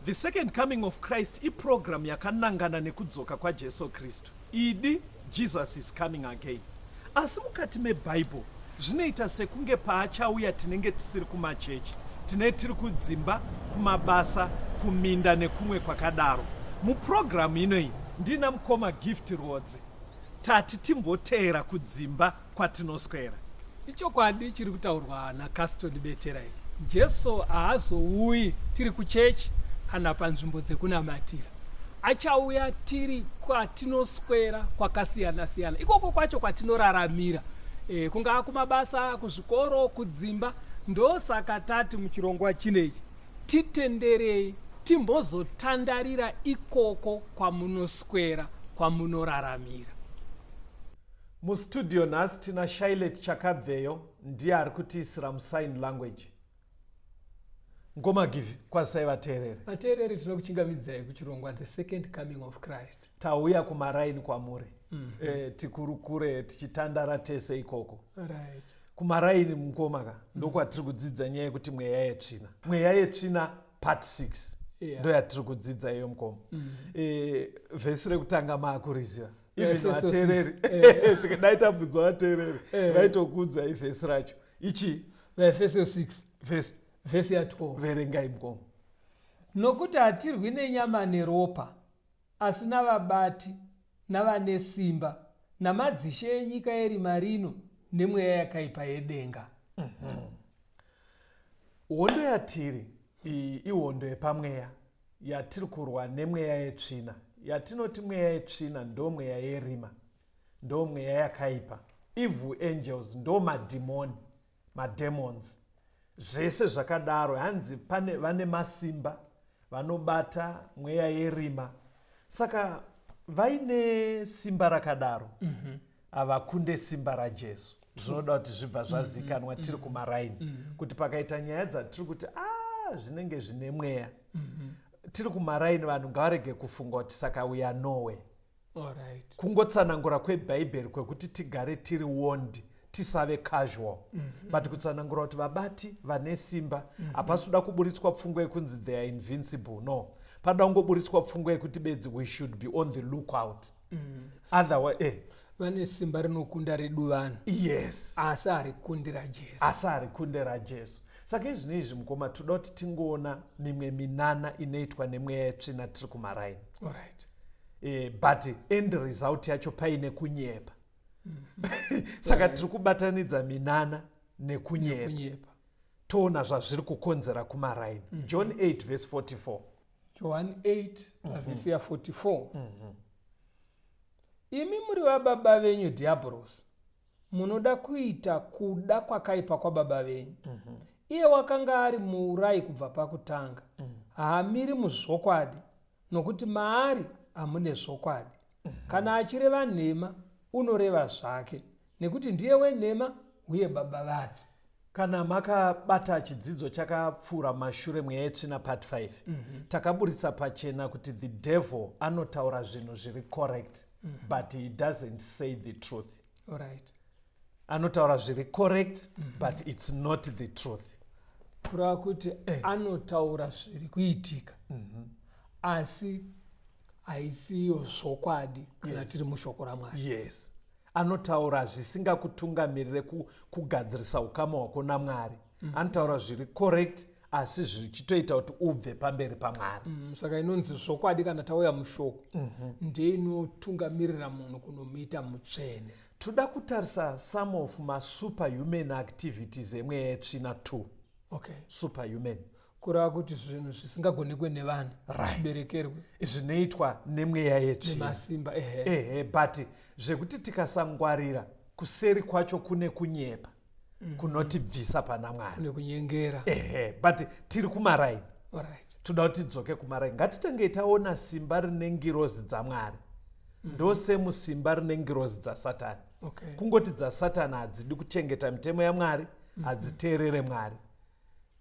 The second coming of Christ iprogram yakanangana nekudzoka kwaJesu Kristu. Idi Jesus is coming again. Asi mukati meBible zvinoita sekunge paachauya tinenge tisiri kumachechi, tiri kudzimba, kumabasa, kuminda nekumwe kwakadaro. Muprogramu inoyi ndina mukoma Gift Rodzi tati timboteera kudzimba kwatinoswera. Ichokwadi chiri kutaurwa naCaston Beterai. Jesu haazouyi tiri kuchechi kana panzvimbo dzekunamatira. Achauya tiri kwatinoswera kwakasiyana-siyana. Ikoko kwacho kwatinoraramira. Kungaa kumabasa, kuzvikoro, kudzimba. Ndosaka tati muchirongwa chinechi titenderei timbozotandarira ikoko kwamunoswera, kwamunoraramira. Mustudio nhasi tina Shailet Chakabveyo ndiye ari kutiisira musign language. Ngoma Givi kwasai vateereri. Vateereri tinokuchingamidzai kuchirongwa The Second Coming of Christ. Tauya kumaraini kwamuri. Tikurukure tichitandara tese ikoko. Right. Kumaraini mungomaka ndokwatiri kudzidza nyaya yekuti mweya yetsvina. Mweya yetsvina part 6. Ndo yatiri kudzidza iyo mukoma. Vhesi rekutanga maakuriziva. Even vateereri tikadai tabvunza vateereri vaitokudza ivhesi racho. Ichi Efeso 6 vhesi ya 12. verengai mukoma. Nokuti hatirwi nenyama neropa, asi navabati, navane simba, namadzishe enyika yerima rino, nemweya yakaipa yedenga. Hondo yatiri ihondo yepamweya yatiri kurwa nemweya yetsvina. Yatinoti mweya yetsvina ndo mweya yerima, ndo mweya yakaipa. Evil angels ndo mademons. Zvese zvakadaro hanzi vane masimba vanobata mweya yerima. Saka vaine simba rakadaro havakunde simba raJesu. Zvinoda kuti zvibva zvazikanwa tiri kumaraini kuti pakaita nyaya dzatiri kuti zvinenge zvine mweya. Tiri kumaraini vanhu ngavarege kufunga kuti saka we are nowhere. Alright. Kungotsanangura kweBhaibheri kwekuti tigare tiri wondi, tisave casual. But kutsanangura kuti vabati vane simba hapasuda kuburitswa pfungwa yekunzi they are invincible. No. Pada kungoburitswa pfungwa yekuti bedzi we should be on the lookout. Otherwise vane simba rinokunda redu vanhu. Yes. Asi harikundira Jesu. Asi harikundira Jesu. Saka izvi neizvi mukoma toda kuti tingoona mimwe minana inoitwa nemweya yetsvina tiri kumaraini. Alright. But end result yacho paine kunyepa. Saka tiri kubatanidza minana nekunyepa. Toona zvazviri kukonzera kumaraini. John 8 verse 44. John 8 verse 44. Imi muri vababa venyu Diabolos, munoda kuita kuda kwakaipa kwababa venyu. Iye wakanga ari muurayi kubva pakutanga. Haamiri muzvokwadi, nokuti maari hamune zvokwadi. Kana achireva nhema, unoreva zvake, nekuti ndiye wenhema uye baba vadzo. Kana makabata chidzidzo chakapfuura mashure mweya yetsvina part 5, takaburitsa pachena kuti the devil anotaura zvinhu zviri correct, but he doesn't say the truth. Alright. Anotaura zviri correct, but it's not the truth. Kurava kuti anotaura zviri kuitika, asi haisiyo zvokwadi kana tiri mushoko raMwari. Yes. Anotaura zvisingakutungamirire kugadzirisa ukama hwako naMwari. Anotaura zviri correct asi zvichitoita kuti ubve pamberi paMwari. Saka inonzi zvokwadi kana tauya mushoko ndiye inotungamirira munhu kunomuita mutsvene. Toda kutarisa some of superhuman activities emweya yetsvina 2. Okay. Superhuman. Kurava kuti zvinhu zvisingagonekwe nevanhu. Zviberekerwe. Zvinoitwa nemweya yetsvina. Nemasimba. But zvekuti tikasangwarira kuseri kwacho kune kunyepa. Kunotibvisa pana Mwari. Kune kunyengera. But tiri kumaraini. Alright. Toda kuti tidzoke kumaraini. Ngatitenge taona simba rine ngirozi dzaMwari. Ndose musimba rine ngirozi dzaSatani. Okay. Kungoti dzaSatani hadzidi kuchengeta mitemo yaMwari, hadziteerere Mwari.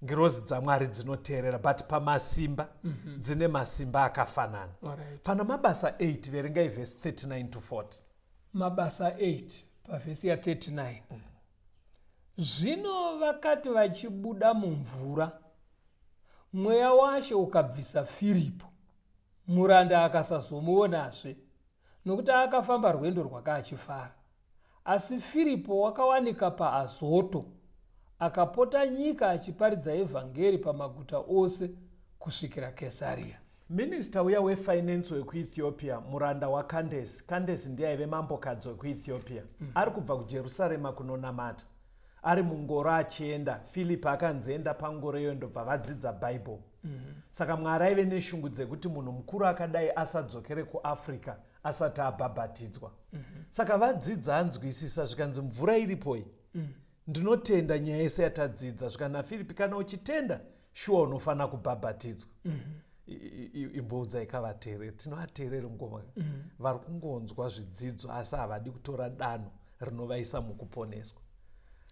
Ngirozi dzaMwari dzinoteerera, but pamasimba dzine masimba akafanana. Pana mabasa 8 verengai verse 39 to 40. Mabasa 8 pavhesi ya 39. Zvino vakati vachibuda mumvura, mweya washe ukabvisa Firipo, muranda akasazomuonazve nokuti akafamba rwendo rwakaachifara. Asi Firipo wakawanika paAzoto, akapota nyika achiparidza evhangeri pamaguta ose kusvikira Kesaria. Minista uya wefinance wekuethiopia, muranda waKandesi, Kandesi ndiye aive mambokadzi wekuethiopia, ari kubva kujerusarema kunonamata. Ari mungoro achienda, Filipi akanzenda pangoro iyo ndobva vadzidza Bible. Saka Mwari aive neshungu dzekuti munhu mukuru akadai asadzokere kuAfrica asati abhabhatidzwa. Saka vadzidza anzwisisa zvikanzi mvura iripoi. Ndinotenda nyaya yese yatadzidza zvikana Filipi kana uchitenda shuwa unofana kubhabhatidzwa. Imboudza ikavateereri, tinovateereri ngoma vari kungonzwa zvidzidzo asi havadi kutora danho rinovaisa mukuponeswa.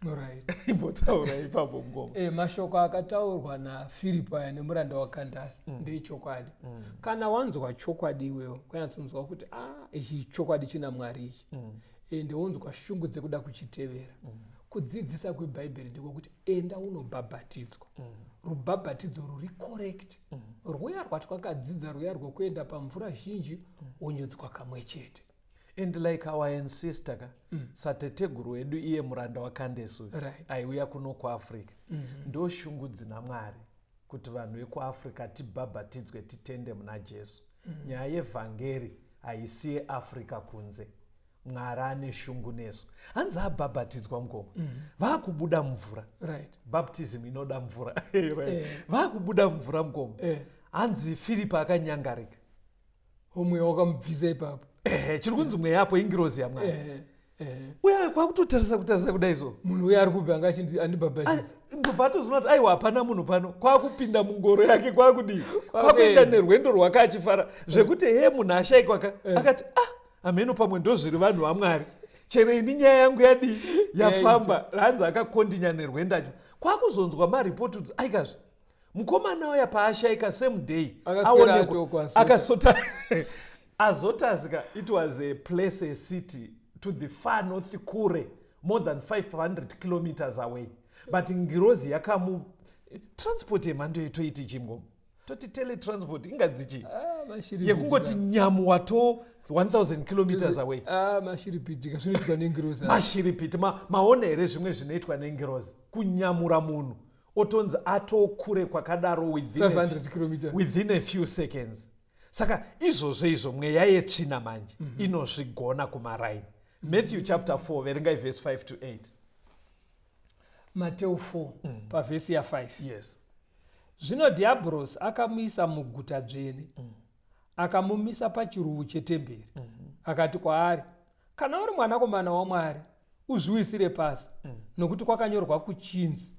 Right. Imbotaura ipapo ngoma. Mashoko akataurwa naFiripo aya nemuranda waKandasi ndechokwadi. Kana wanzwa chokwadi iwewo kwanyatsonzwa kuti ichi chokwadi china Mwari ichi. Ende wonzwa shungu dzekuda kuchitevera. Kudzidzisa kweBhaibheri ndikokuti enda unobhabhatidzwa. Rubhabhatidzo ruri correct. Rwuya rwatwakadzidza rwuya rwokuenda pamvura zhinji wonyodzwa kamwe chete. And like our ancestor sateteguru wedu iye muranda waKandesi aiuya kuno kuAfrica. Ndo shungu dzina Mwari kuti vanhu vekuAfrica tibhabhatidzwe titende muna Jesu. Nyaya yevhangeri haisiye Africa kunze. Mwari ane shungu nesu. Hanzi abhabhatidzwa mugoma. Vakubuda mvura. Baptism inoda mvura. Vakubuda mvura mugoma. Hanzi Filipi akanyangarika. Mweya wakamubvisa ipapo. Chiri kunzi mweya yapo ingirozi yaMwari. Uya kwakutotarisa kudai so. Munhu uya ari kubva andibhabhatidza. Ndobvatozona kuti aiwa hapana munhu pano. Kwakupinda mungoro yake kwakudii. Kwakuenda nerwendo rwakaachifara. Zvekuti munhu ashaikwa akati ameno pamwe ndozviri vanhu vaMwari. Chero ini nyaya yangu yadii yafamba. Hanzi akakondinya nerwendo acho. Kwakuzonzwa maripoti kuti aikazve. Mukomana uya paashaika same day. Akasota. Azotazika, it was a place, a city to the far north kure, more than 500 kilometers away. But ngirozi yakamu transport yemhando yetoiti chimgo. Toti teletransport ingadzichi. Yekungoti nyamu wato 1000 kilometers away. Mashiripiti zvinoitwa nengirozi. Mashiripiti maonere zvimwe zvinoitwa nengirozi. Kunyamura munhu otonzi atokure kwakadaro within a few seconds. Saka izvo mweya yetsvina manje inozvigona kumaraini. Matthew chapter 4 verengai verse 5 to 8. Mateo 4 pavhesi ya5. Yes. Zvino Dhiabhorosi akamuisa muguta dzvene, akamumisa pachiruvu chetemberi. Akati kwaari, kana uri mwanakomana waMwari, uzviwisire pasi, nokuti kwakanyorwa kuchinzi,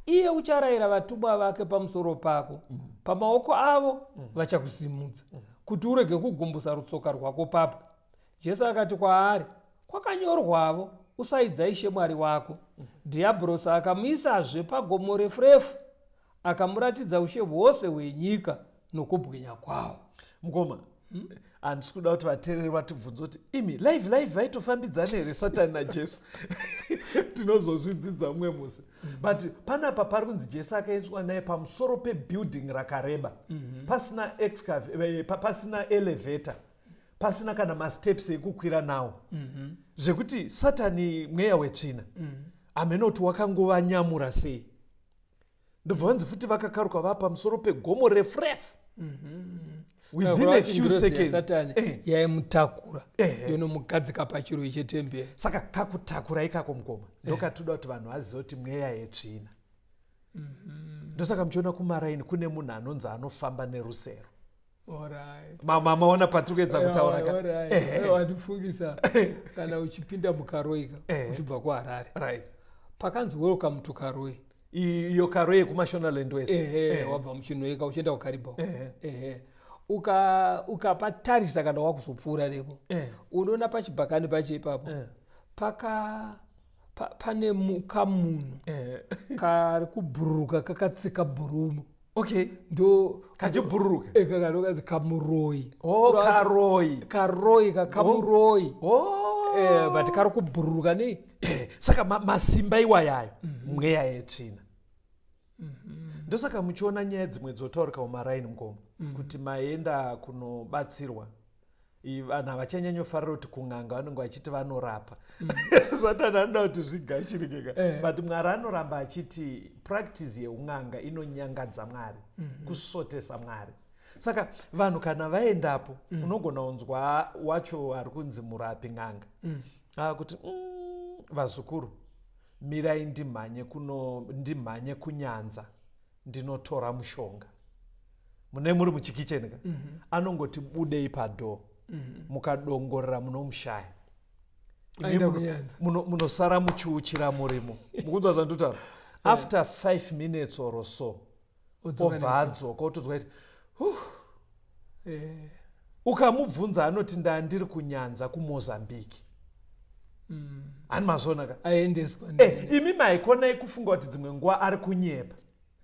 iye ucharayira vatumwa vake pamusoro pako, pamaoko avo vachakusimudza, kuti urege kugumbusa rutsoka rwako papo. Jesu akati kwaari, kwakanyorwavo, usaidza Ishe Mwari wako. Dhiabhorosi akamuisazve pagomo refu, akamuratidza ushe hwose hwenyika nokubwinya kwawo. Mukoma, handisi kuda kuti vateereri vatibvunze kuti imi live vaitofambidzana here Satani naJesu. Tinozozvidzidza mumwe musi. But panapa pari kunzi Jesu akaendeswa naye pamusoro pebuilding rakareba. Pasina elevator. Pasina kana masteps ekukwira nawo. Zvekuti Satani mweya wetsvina. Amenoti wakangova sei. Ndobva vanzi futi vakakaruka vapa pamusoro pegomo refu. Within a few seconds. Yaimutakura. Yonomugadzika pachiro chetemberi. Saka kakutakura ikako mukoma. Ndokatoda kuti vanhu vazive kuti mweya yetsvina. Ndosaka muchiona kumaraini kune munhu anonzi anofamba nerusero. Maona patikuedza kutaura ka. Wandifungisa kana uchipinda mukaroika uchibva kuHarare. Right. Pakanzi welcome to Karoe. Iyo Karoe kuMashonaland West. Wabva muchinoeka uchienda kuKaribau. Ukapatarisa kana wakuzopfuura nepo. Unoona pachibhakani pacho ipapo. Pane mukamunhu kari kubhururuka kakatsika bhurumu. Okay. Ndo kachibhururuka. Kakanokanzi kamuroi. Karoi kamuroi. But kari kubhururuka nei. Saka masimba iwayayo mweya yetsvina. ndosaka muchiona nyaya dzimwe dzotaurika mumaraini mukoma kuti maenda kunobatsirwa vanhu havachanyanyofarira kuti kung'anga vanenge vachiti vanorapa satani anoda kuti zvigashirikeka but mwari anoramba achiti practice yeung'anga inonyangadza mwari kusotesa mwari. Saka vanhu kana vaendapo unogona kunzwa wacho ari kunzi murapi ng'anga kuti vazukuru mirai ndimhanye kunyanza ndinotora mushonga. Mune muri muchikicheni ka anongoti budei padho mukadongorera munomushaya munosara muchiuchira murimo mukunzwa zvanditaura. After 5 minutes or so obva adzoka otodzwa kuti ukamubvunza anoti ndandiri kunyanza kuMozambique. Ani mazvona ka imi maikonai kufunga kuti dzimwe nguva ari kunyepa,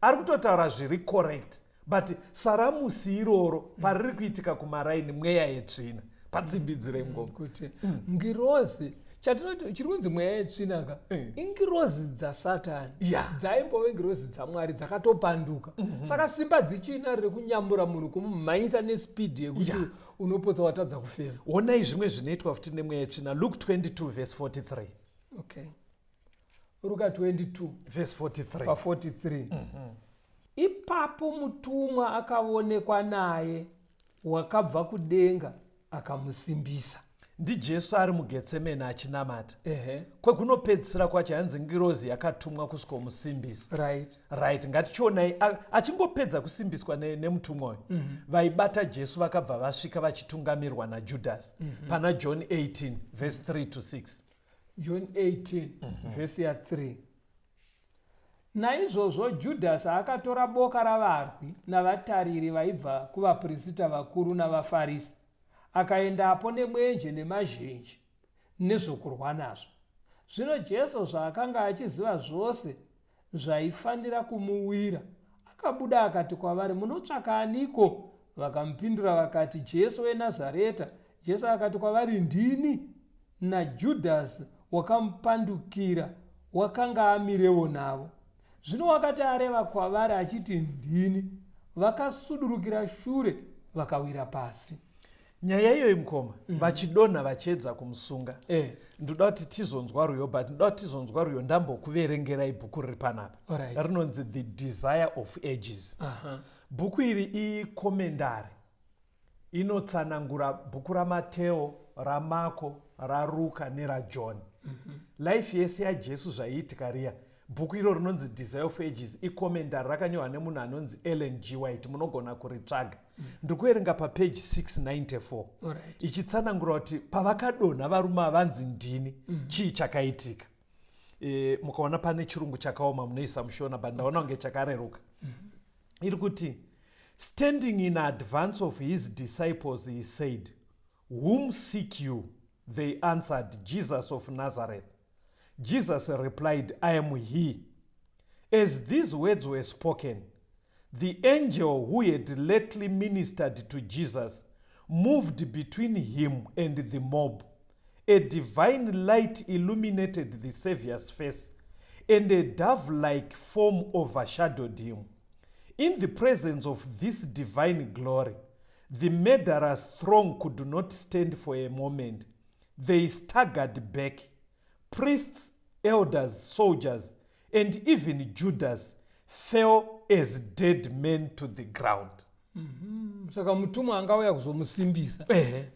ari kutotaura zviri correct, but saramusi iroro pariri kuitika kumaraini mweya yetsvina patsimbidzire ngoma kuti ngirozi chiri kunzi mweya yetsvina ka ingirozi dzasatani dzaimbove ngirozi dzamwari dzakatopanduka. Saka simba dzichina riri kunyambura munhu kumumhanyisa nespidi yekuti unopotsa watadza kufema. Onai zvimwe zvinoitwa futi nemweya yetsvina. Luke 22 verse 43. Okay. Luka 22 verse 43 pa43. Ipapo mutumwa akaonekwa naye wakabva kudenga akamusimbisa. NdiJesu ari muGetsemane achinamata. Kwekunopedzisira kwacho hanzi ngirozi yakatumwa kusvika musimbisa. Right. Ngatichionai achingopedza kusimbiswa nemutumwa uyu. Vaibata Jesu vakabva vasvika vachitungamirwa naJudhasi. Pana John 18 verse 3 to 6. John 18 verse ya 3. Naizvozvo Judhasi akatora boka ravarwi navatariri vaibva kuvaprista vakuru navafarisi, akaendapo nemwenje nemazhenje nezvokurwa nazvo. Zvino Jesu zvaakanga achiziva zvose zvaifanira kumuwira, akabuda akati kwavari, munotsvaka aniko? Vakamupindura vakati, Jesu weNazareta. Jesu akati kwavari, ndini. NaJudhasi wakamupandukira wakanga amirevo navo. Zvino wakati areva kwavari achiti ndini, vakasudurukira shure vakawira pasi. Nyaya iyoyi mukoma vachidonha vachiedza kumusunga. Ndoda kuti tizonzwa rwiyo, but ndoda kuti tizonzwa rwiyo ndambokuverengerai bhuku riri panapa. Rinonzi The Desire of Ages. Bhuku iri ikomendari inotsanangura bhuku raMateo, raMarko, raRuka neraJohn. Life yese yaJesu zvaiitika riya. Bhuku iro rinonzi Desire of Ages ikomendari rakanyorwa nemunhu anonzi Ellen G. White. Munogona kuritsvaga. Ndikuerenga papage 694 ichitsanangura kuti pavakadonha varume avanzi ndini chii chakaitika. Mukaona pane chirungu chakaoma munoisa mushona, but ndaona kunge chakareruka. Iri kuti, standing in advance of his disciples he said, whom seek you? They answered, Jesus of Nazareth. Jesus replied, I am he. As these words were spoken, the angel who had lately ministered to Jesus moved between him and the mob. A divine light illuminated the Savior's face, and a dove-like form overshadowed him. In the presence of this divine glory, the murderous throng could not stand for a moment. They staggered back. Priests, elders, soldiers, and even Judas fell as dead men to the ground. Saka mutumwa angauya kuzomusimbisa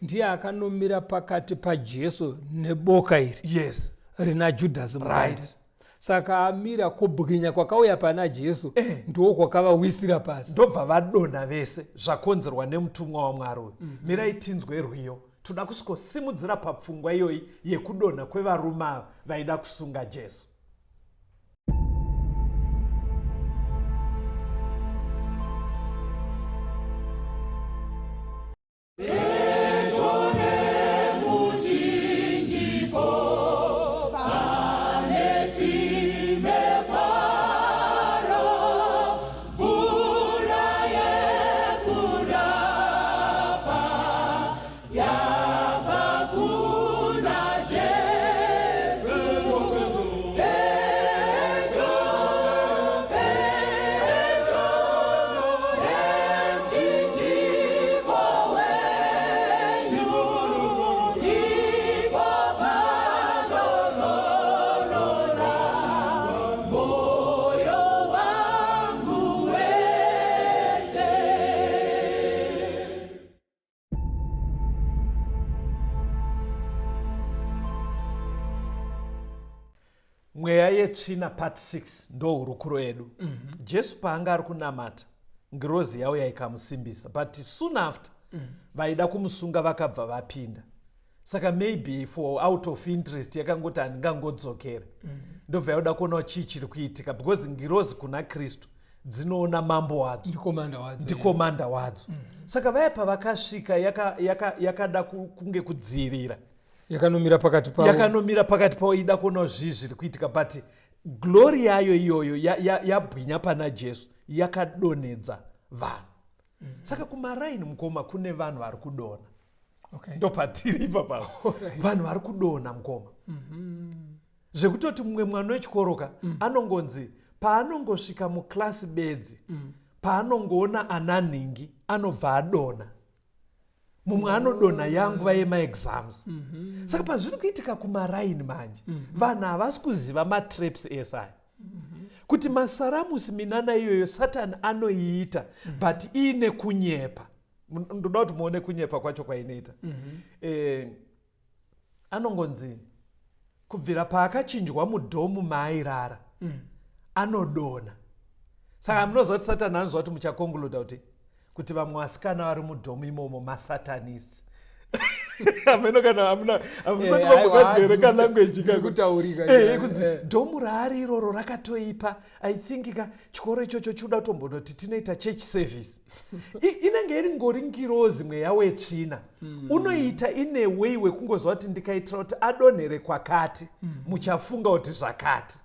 ndiye akanomira pakati paJesu neboka iri. Yes. Rina Judas. Right. Saka amira kubwinya kwakauya pana Jesu ndo kwakavawisira pasi. Ndobva vadonha vese zvakonzerwa nemutumwa waMwari uyu. Mirai tinzwe rwiyo. Toda kusvikosimudzira papfungwa iyoyi yekudonha kwevarume ava vaida kusunga Jesu. mweya yetsvina part 6 ndo hurukuro yedu. Jesu paanga ari kunamata ngirozi yauya ikamusimbisa, but soon after vaida kumusunga vakabva vapinda. Saka maybe for out of interest yakangoti handingangodzokera. Ndobva yauda kuonawo chii chiri kuitika, because ngirozi kuna Kristu dzinoona mambo wadzo, ndikomanda wadzo. Saka vaya pavakasvika yakada kunge kudzivirira, yakanomira pakati pavo ida kuonawo zvii zviri kuitika, but glori yayo iyoyo yabwinya pana Jesu yakadonedza vanhu. Saka kumaraini mukoma kune vanhu vari kudona. Ndopatiri ipapo vanhu vari kudona mukoma, zvekutoti mumwe mwana wechikoroka anongonzi paanongosvika muklasi bedzi, paanongoona ana nhingi anobva adona. Mumwe anodona yanguva yemaexams. Saka pazviri kuitika kumaraini manje, vanhu havasi kuziva matraps esaya, kuti masaramusi minana iyoyo Satani anoiita, but iine kunyepa. Ndoda kuti muone kunyepa kwacho kwainoita. Anongonzi kubvira paakachinjwa mudhomu maairara anodona. Saka munozva kuti Satani anozva kuti muchakonguluda kuti vamwe vasikana vari mudhomu imomo masatanists. Ameno kana hamusati vambokadzwereka language kunzi dhomu raari iroro rakatoipa, I think chikoro ichocho chinoda kutombonoti tinoita church service. Inenge iri ngori ngirozi mweya wetsvina. Unoita ine way wekungozva kuti ndikaitira kuti adonhere kwakati, muchafunga kuti zvakati.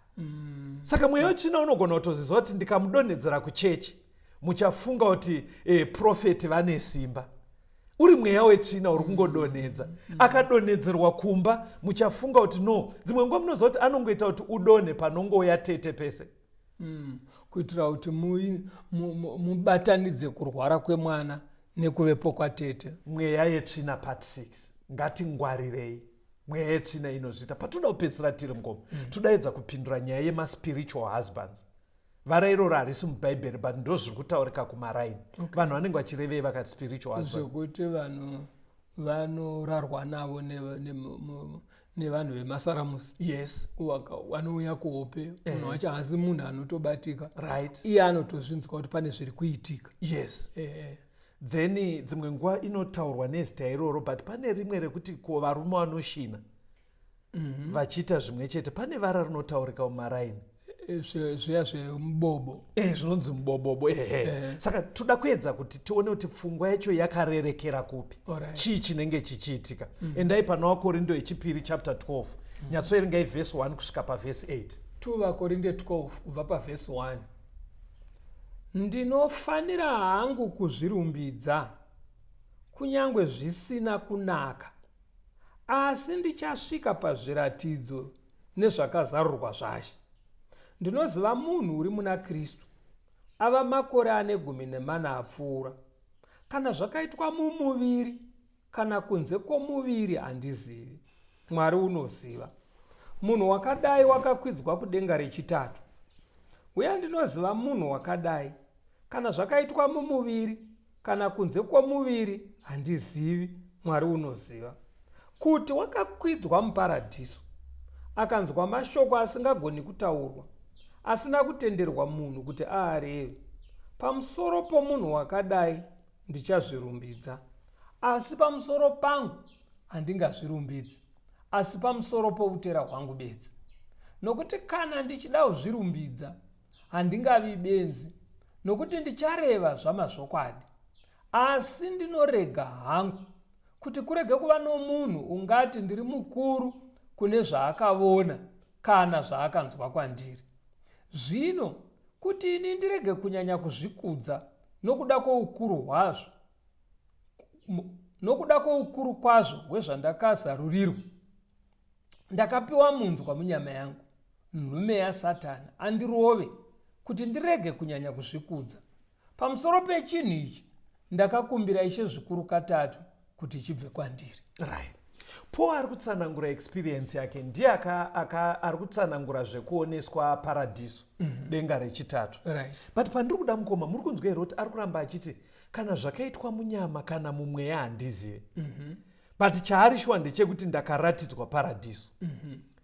Saka mweya wetsvina unogona kutozizva kuti ndikamudonhedzera kuchechi, muchafunga kuti profeti vane simba. Uri mweya wetsvina uri kungodonhedza. Akadonhedzerwa kumba, muchafunga kuti no. Dzimwe nguva munozva kuti anongoita kuti udonhe panongouya tete pese. Kuitira kuti mubatanidze kurwara kwemwana nekuvepo kwatete. Mweya yetsvina part 6 ngatingwarirei. Mweya yetsvina inozvita. Patoda kupedzisira tiri mukoma, todaidza kupindura nyaya yemaspiritual husbands. Vara iroro harisi mubhaibheri, but ndo zviri kutaurika kumaraini. Vanhu vanenge vachirevei vakati spiritual husband. Zvekuti vanorarwa navo nevanhu vemasaramusi. Yes. Vanouya kuhope, munhu wacho haasi munhu anotobatika. Right. Iye anotozvinzwa kuti pane zviri kuitika. Yes. Then dzimwe nguva inotaurwa nezita iroro, but pane rimwe rekuti ko varume vanoshina vachiita zvimwe chete. Pane vara rinotaurika mumaraini. Zviya zvemubobo. Zvinonzi mubobobo. Saka toda kuedza kuti tione kuti pfungwa yacho yakarerekera kupi. Chii chinenge chichiitika. Endai pana vaKorindo vechipiri chapter 12. Nyatsoerengai verse 1 kusvika paverse 8. 2 vaKorinde 12 kubva paverse 1. Ndinofanira hangu kuzvirumbidza kunyange zvisina kunaka, asi ndichasvika pazviratidzo nezvakazarurwa zvacho. Ndinoziva munhu uri muna Kristu ava makore ane 14 apfuura. Kana zvakaitwa mumuviri kana kunze kwomuviri handizivi, Mwari unoziva. Munhu wakadai wakakwidzwa kudenga rechitatu. Uye ndinoziva munhu wakadai, kana zvakaitwa mumuviri kana kunze kwomuviri handizivi, Mwari unoziva. Kuti wakakwidzwa muparadhiso, akanzwa mashoko asingagoni kutaurwa, asina kutenderwa munhu kuti aareve. Pamusoro pomunhu wakadai ndichazvirumbidza, asi pamusoro pangu handingazvirumbidzi, asi pamusoro poutera hwangu bedzi. Nokuti kana ndichida kuzvirumbidza, handingavi benzi, nokuti ndichareva zvamazvokwadi. Asi ndinorega hangu, kuti kurege kuva nomunhu ungati ndiri mukuru kune zvaakaona kana zvaakanzwa kwandiri. Zvino kuti ini ndirege kunyanya kuzvikudza nokuda kwoukuru kwazvo hwezvandakazarurirwa, ndakapiwa munzwa munyama yangu, nhume yaSatani, andirove kuti ndirege kunyanya kuzvikudza. Pamusoro pechinhu ichi ndakakumbira Ishe zvikuru katatu kuti chibve kwandiri. Right. Paul ari kutsanangura experience yake, ndiye ari kutsanangura zvekuoneswa paradhiso, denga rechitatu. Right. But pandiri kuda mukoma, muri kunzwa here kuti ari kuramba achiti kana zvakaitwa munyama kana mumweya handizive. But chaari shuwa ndechekuti ndakaratidzwa paradhiso.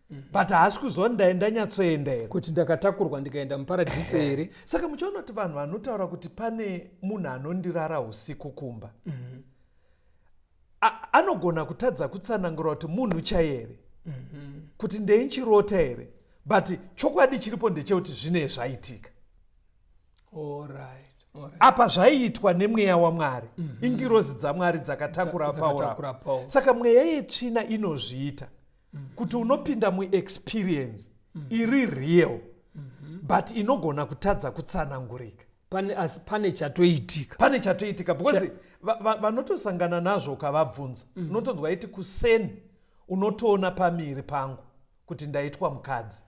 but haasi kuzonda ndanyatsoenda here kuti ndakatakurwa ndikaenda muparadhisi here. Saka muchaona kuti vanhu vanotaura kuti pane munhu anondirara usiku kumba, anogona kutadza kutsanangura kuti munhu chaiye here, kuti ndeinchirota here, but chokwadi chiripo ndechekuti zvine zvaitika. Alright. Apa zvaiitwa nemweya waMwari, ingirozi dzaMwari dzakatakura Pauro. Saka mweya yetsvina inozviita kuti unopinda muexperience iri real, but inogona kutadza kutsanangurika. Pane chatoitika because vanotosangana nazvo ukavabvunza, unotonzwa iti kuseni unotoona pamiri pangu kuti ndaitwa mukadzi.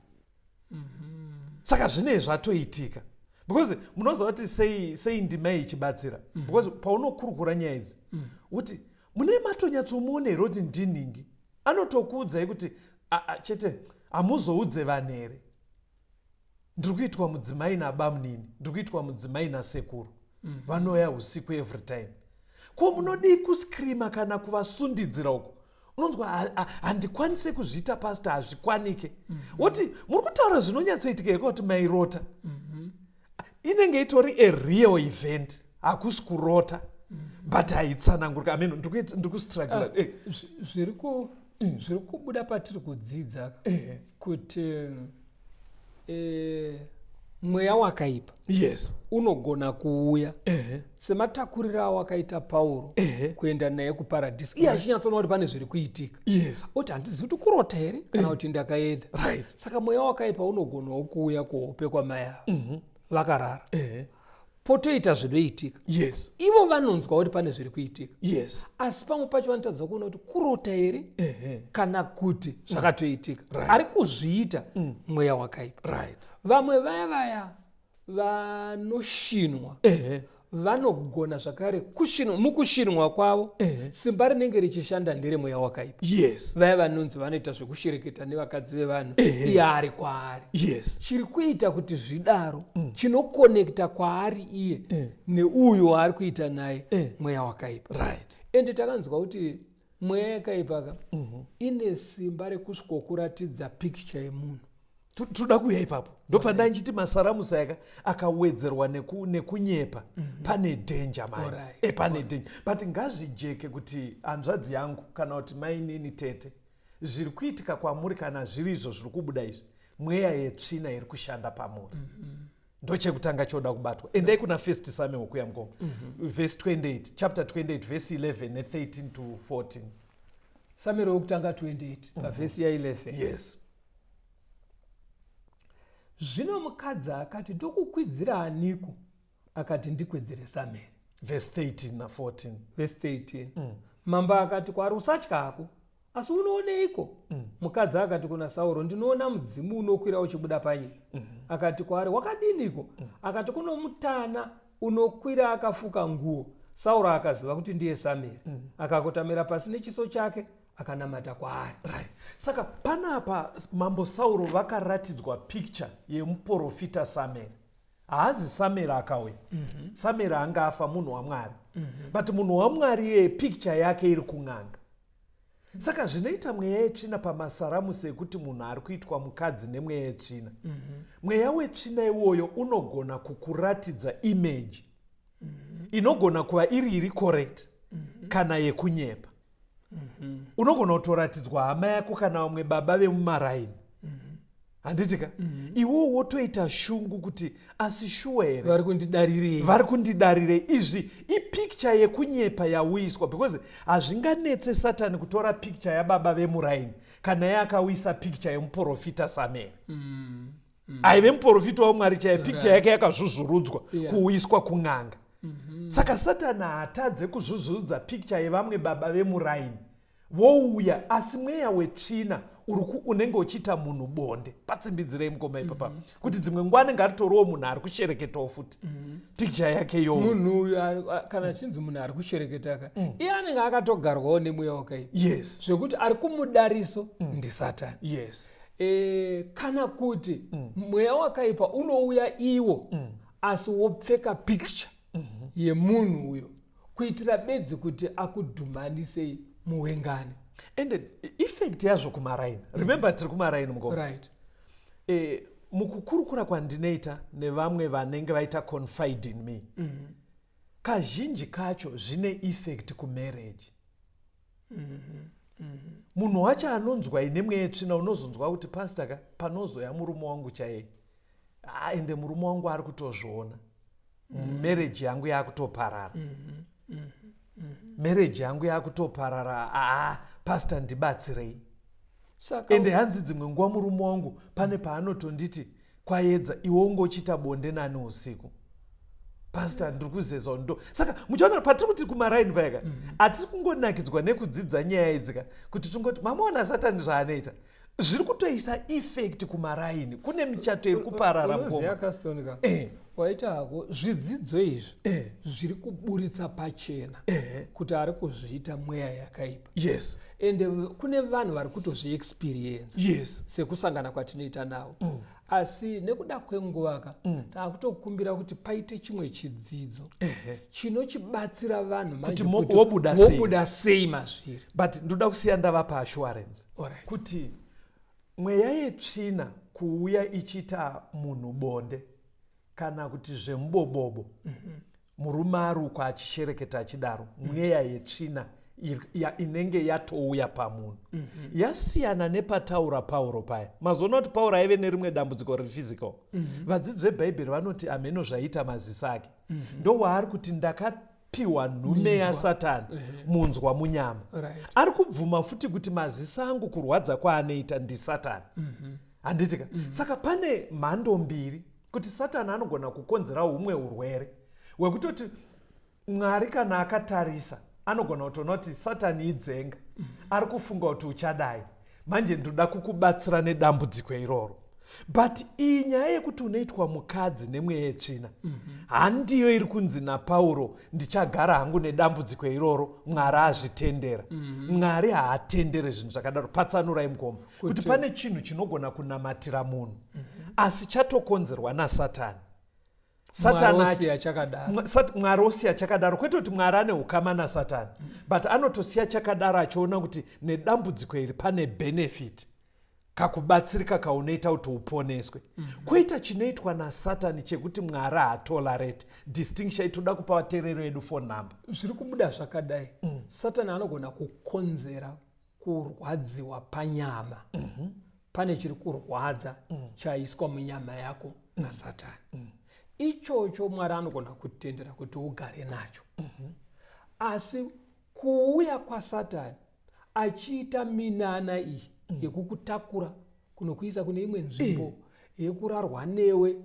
Saka zvine zvatoitika. Because munoziva kuti sei ndima ichibatsira. Because paunokurukura nyaya idzi, kuti mune matonyatsomuone here kuti ndiningi, anotokuudzai kuti chete hamuzoudze vanhu here, ndiri kuitwa mudzimai nabamunini, ndiri kuitwa mudzimai nasekuru, vanouya usiku every time. Ko munodii kuskrima kana kuvasundidzira uko? Unonzwa handikwanise kuzviita pastor, hazvikwanike. Woti muri kutaura zvinonyatsoitika here kuti mairota. Inenge itori a real event, hakusi kurota, but haitsanangurika. I mean, ndikustruggle. Zviri kubuda patiri kudzidza kuti mweya wakaipa unogona kuuya sematakuriro awakaita Pauro kuenda naye kuparadhisi. Iye achinyatsoona kuti pane zviri kuitika, oti handizivi kuti kurota here kana kuti ndakaenda. Saka mweya wakaipa unogonawo kuuya kuhope kwamai avo vakarara, potoita zvinoitika. Ivo vanonzwa kuti pane zviri kuitika, asi pamwe pacho vanotadza kuona kuti kurota here kana kuti zvakatoitika. Ari kuzviita mweya wakaipa. Vamwe vaya vanoshinwa vanogona zvakare kushinwa. Mukushinwa kwavo simba rinenge richishanda ndere mweya wakaipa. Vaya vanonzi vanoita zvekushereketa nevakadzi vevanhu, iye ari kwaari. Chiri kuita kuti zvidaro chinokonekta kwaari iye neuyo waari kuita naye mweya wakaipa. Ende takanzwa kuti mweya yakaipa ine simba rekusvikokuratidza pikicha yemunhu. Toda kuuya ipapo ndopandanchiti masaramusa aka akawedzerwa nekunyepa. Pane danger mai, pane danger. But ngazvijeke kuti hanzvadzi yangu kana kuti mainini tete, zviri kuitika kwamuri kana zviri izvo zviri kubuda izvi, mweya yetsvina iri kushanda pamuri. Ndochekutanga choda kubatwa. Endai kuna 1 Samuel kuya mgongo, verse 28, chapter 28, verse 11 ne13 to 14. Samuel wokutanga 28 pavhesi ya11. Zvino mukadzi akati, ndokukwidzira aniko? Akati, ndikwidzire Samuel. Verse 13 na 14. Verse 13. Mambo akati kwaari, usatyako, asi unooneiko? Mukadzi akati kuna Sauro, ndinoona mudzimu unokwira uchibuda panyika. Akati kwaari, wakadiniko? Akati, kuno mutana unokwira akafuka nguo. Sauro akaziva kuti ndiye Samuel. Akakotamira pasi nechiso chake akanamata kwaari. Saka panapa mambo Sauro vakaratidzwa picture yemuprofita Samuel. Haazi Samuel akauya. Samuel anga afa, munhu waMwari. But munhu waMwari iye picture yake iri kun'anga. Saka zvinoita mweya yetsvina pamasaramusi ekuti munhu ari kuitwa mukadzi nemweya yetsvina. Mweya wetsvina iwoyo unogona kukuratidza image inogona kuva iri correct kana yekunyepa. Unogona kutoratidzwa hama yako kana vamwe baba vemumaraini. Handitika? Iwo wotoita shungu kuti asi shuwa here vari kundidarirei. Izvi ipicture yekunyepa yauyiswa, because hazvinganetse Satani kutora picture yababa vemuraini kana yakawisa picture yemuprofita Samuel. Aive muprofita waMwari chaiye, picture yake yakazvuzvurudzwa kuuyiswa kun'anga. Saka Satani haatadze kuzvuzvurudza picture yevamwe baba vemuraini vouya, asi mweya wetsvina unenge uchiita munhu bonde. Patsimbidzirei mukoma ipapa kuti dzimwe nguva anenge aritoriwo munhu ari kushereketawo futi picture yake yo munhu uyu kana chinzi munhu ari kushereketa iye anenge akatogarwawo nemweya wakaipa. Zvekuti ari kumudariso ndi Satani. Kana kuti mweya wakaipa unouya iwo asi wopfeka picture yemunhu uyo kuitira bedzi kuti akudhumanisei muwengane. And effect yazvo kumaraini, remember tiri kumaraini mukoma, Right. mukukurukura kwandinoita nevamwe vanenge vaita confide in me, kazhinji kacho zvine effect kumarriage. Munhu wacho anonzwa ine mweya yetsvina unozonzwa kuti pastor panozoya murume wangu chaiye, ende murume wangu ari kutozviona, marriage yangu yakutoparara, marriage yangu yakutoparara, pastor ndibatsirei. Ende hanzi dzimwe nguva murume wangu pane paanotonditi kwaedza iwe ungochita bonde nani usiku, pastor ndiri kuzeza ndo. Saka muchaona patiri kuti kumaraini payaka hatisi kungonakidzwa nekudzidza nyaya idzika kuti tungoti mamaona Satani zvaanoita zviri kutoisa effect kumaraini. Kune michato iri kuparara mukoma. Waita hako zvidzidzo izvi zviri kuburitsa pachena kuti ari kuzviita mweya yakaipa. Yes. Ende kune vanhu vari kutozviexperience. Yes. Sekusangana kwatinoita navo. Asi nekuda kwenguvaka taakutokumbira kuti paite chimwe chidzidzo chinochibatsira vanhu manje kuti wobuda sei mazviri. But ndoda kusiya ndava paassurance Alright. kuti mweya yetsvina kuuya ichita munhu bonde kana kuti zvemubobobo, murume arukwa achishereketa achidaro, mweya yetsvina inenge yatouya pamunhu yasiyana nepataura Pauro paya. Mazoona kuti Pauro aive nerimwe dambudziko rephysical. Vadzidzi vebhaibheri vanoti ameno zvaita maziso ake, ndowaari kuti ndakapiwa nhume yaSatani, munzwa munyama. Ari kubvuma futi kuti maziso angu kurwadza kwaanoita ndiSatani. Handitika. Saka pane mhando mbiri kuti Satani anogona kukonzera humwe urwere hwekutoti Mwari kana akatarisa anogona kutoona kuti Satani idzenga, ari kufunga kuti uchadai, manje ndoda kukubatsira nedambudziko iroro. But iyi nyaya yekuti unoitwa mukadzi nemweya yetsvina handiyo iri kunzi naPauro ndichagara hangu nedambudziko iroro Mwari azvitendera. Mwari haatendere zvinhu zvakadaro. Patsanurai mukoma kuti pane chinhu chinogona kunamatira munhu asi chatokonzerwa naSatani. Mwari osiya chakadaro, kwete kuti Mwari ane ukama naSatani, but anotosiya chakadaro achiona kuti nedambudziko iri pane benefit kakubatsirika kaunoita kuti uponeswe. Koita chinoitwa naSatani chekuti Mwari haatolerate. Distinction itoda kupa vateereri vedu phone number. Zviri kubuda zvakadai. Satani anogona kukonzera kurwadziwa panyama. Pane chiri kurwadza chaiswa munyama yako naSatani. Ichocho Mwari anogona kutendera kuti ugare nacho. Asi kuuya kwaSatani achiita minana iyi yekukutakura kunokuisa kune imwe nzvimbo yekurarwa newe,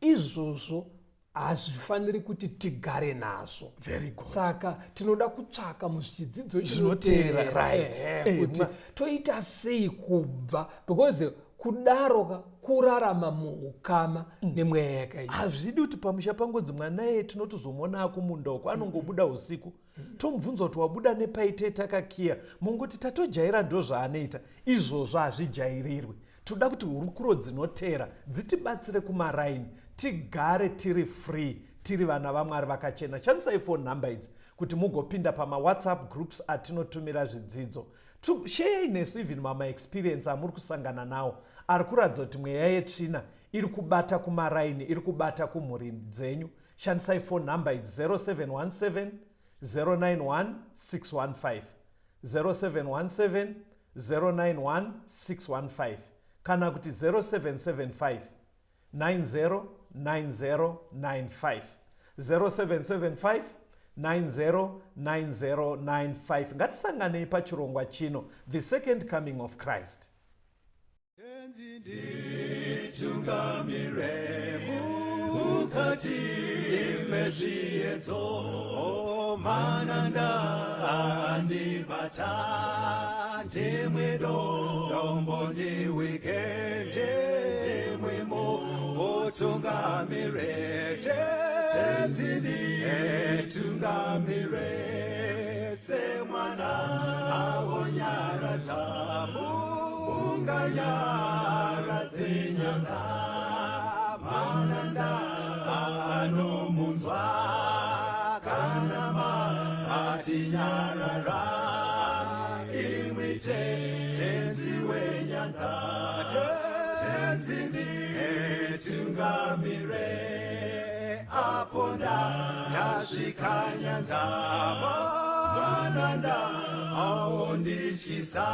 izvozvo hazvifaniri kuti tigare nazvo. Very good. Saka tinoda kutsvaka muzvidzidzo zvinoteera kuti toita sei kubva, because kudaroka kurarama muukama nemweya yakaipa. Hazvidi kuti pamusha pangodzi mwanaye tinotozomona akumunda uko anongobuda usiku, tomubvunza kuti wabuda nepaite takakiya, mungoti tatojaira ndo zvaanoita. Izvozvo hazvijairirwi. Toda kuti hurukuro dzinoteera dzitibatsire kumaraini, tigare tiri free, tiri vana vaMwari vakachena. Shandisai phone number idzi kuti mugopinda pamaWhatsApp groups atinotumira zvidzidzo. Share nesu even mama experience amuri kusangana nawo ari kuratidza kuti mweya yetsvina iri kubata kumaraini, iri kubata kumhuri dzenyu. Shandisai phone number idzi 0717 091 615 0717 091 615 kana kuti 0775 909095 0775 909095. Ngatisanganei pachirongwa chino, the second coming of Christ. Tungamire se mwana awonyara tabu unganyara tinyanga mananda anomunzwa kanama atinyarara tenzi wenyanza tenzini tungamire aponda yashika nyanza mananda aondichisa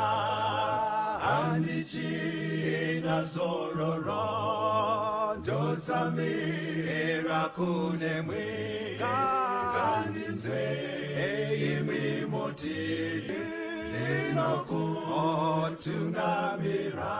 andichina zororo ndotsamira kune mwika kandinzwe imwimoti inokutungamira